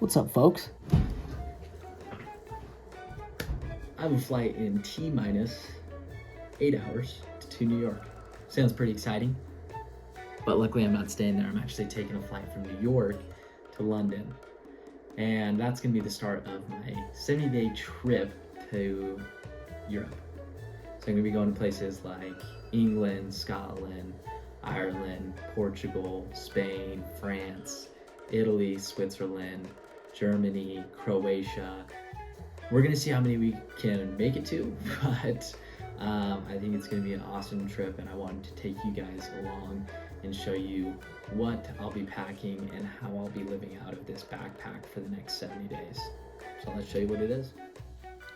What's up, folks? I have a flight in T-minus 8 hours to New York. Sounds pretty exciting, but luckily I'm not staying there. I'm actually taking a flight from New York to London, and that's gonna be the start of my 70-day trip to Europe. So I'm gonna be going to places like England, Scotland, Ireland, Portugal, Spain, France, Italy, Switzerland, Germany, Croatia. We're gonna see how many we can make it to, but I think it's gonna be an awesome trip, and I wanted to take you guys along and show you what I'll be packing and how I'll be living out of this backpack for the next 70 days. So let's show you what it is.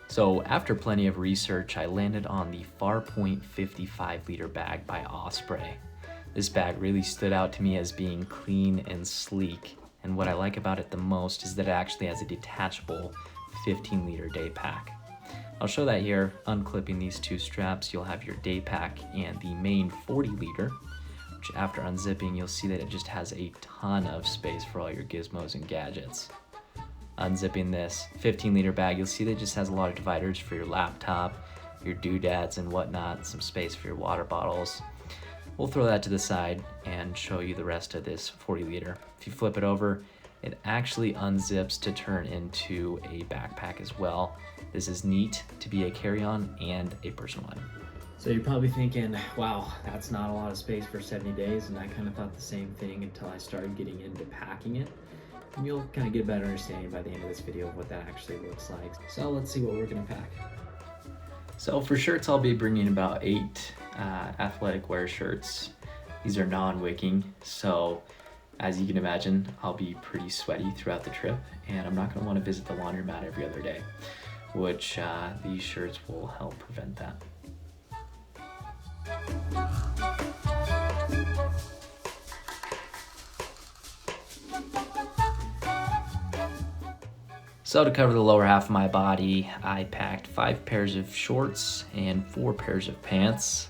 So after plenty of research, I landed on the Farpoint 55-liter bag by Osprey. This bag really stood out to me as being clean and sleek, and what I like about it the most is that it actually has a detachable 15-liter day pack. I'll show that here. Unclipping these two straps, you'll have your day pack and the main 40-liter, which after unzipping, you'll see that it just has a ton of space for all your gizmos and gadgets. Unzipping this 15-liter bag, you'll see that it just has a lot of dividers for your laptop, your doodads and whatnot, some space for your water bottles. We'll throw that to the side and show you the rest of this 40-liter. If you flip it over, it actually unzips to turn into a backpack as well. This is neat to be a carry-on and a personal item. So you're probably thinking, wow, that's not a lot of space for 70 days, and I kind of thought the same thing until I started getting into packing it. And you'll kind of get a better understanding by the end of this video of what that actually looks like. So let's see what we're gonna pack. So for shirts, I'll be bringing about 8 athletic wear shirts. These are non-wicking, so as you can imagine, I'll be pretty sweaty throughout the trip, and I'm not gonna wanna visit the laundromat every other day, which these shirts will help prevent that. So to cover the lower half of my body, I packed 5 pairs of shorts and 4 pairs of pants.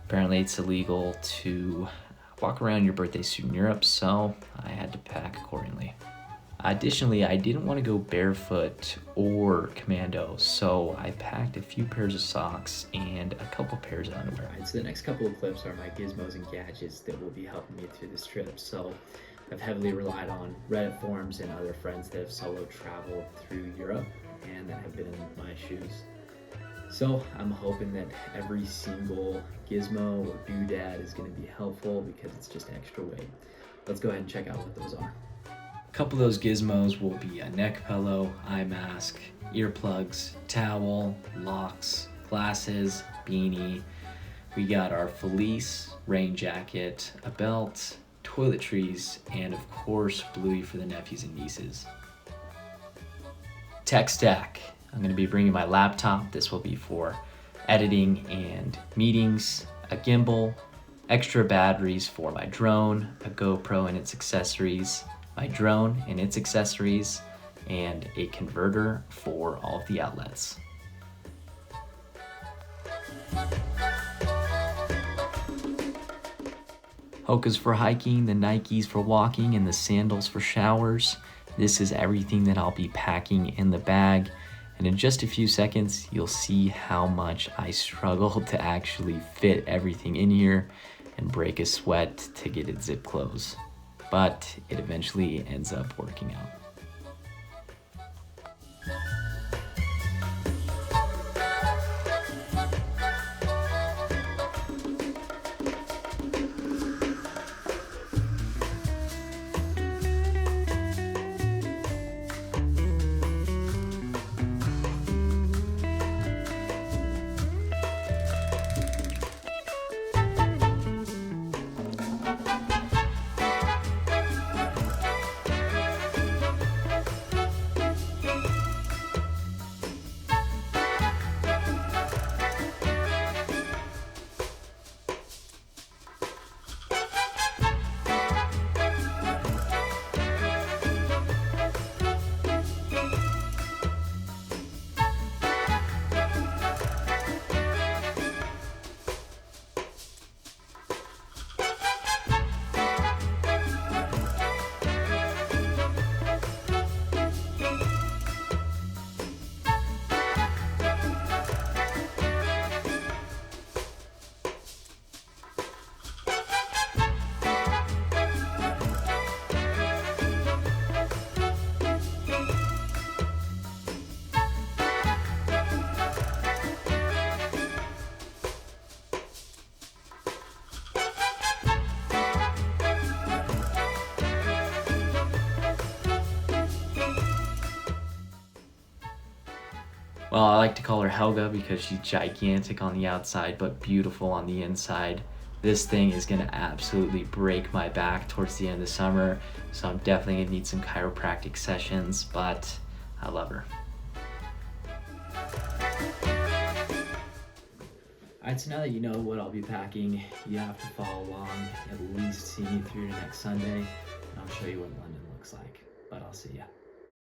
Apparently it's illegal to walk around in your birthday suit in Europe, so I had to pack accordingly. Additionally, I didn't want to go barefoot or commando, so I packed a few pairs of socks and a couple pairs of underwear. Alright, so the next couple of clips are my gizmos and gadgets that will be helping me through this trip. So I've heavily relied on Reddit forums and other friends that have solo traveled through Europe and that have been in my shoes. So I'm hoping that every single gizmo or doodad is going to be helpful because it's just extra weight. Let's go ahead and check out what those are. A couple of those gizmos will be a neck pillow, eye mask, earplugs, towel, locks, glasses, beanie. We got our Felice, rain jacket, a belt, toiletries, and of course Bluey for the nephews and nieces. Tech stack. I'm going to be bringing my laptop. This will be for editing and meetings, a gimbal, extra batteries for my drone, a GoPro and its accessories, my drone and its accessories, and a converter for all of the outlets. Hoka's for hiking, the Nikes for walking, and the sandals for showers. This is everything that I'll be packing in the bag. And in just a few seconds, you'll see how much I struggled to actually fit everything in here and break a sweat to get it zip closed. But it eventually ends up working out. Well, I like to call her Helga because she's gigantic on the outside but beautiful on the inside. This thing is going to absolutely break my back towards the end of the summer, so I'm definitely going to need some chiropractic sessions, but I love her. Alright, so now that you know what I'll be packing, you have to follow along, at least see me through to next Sunday, and I'll show you what London looks like. But I'll see ya.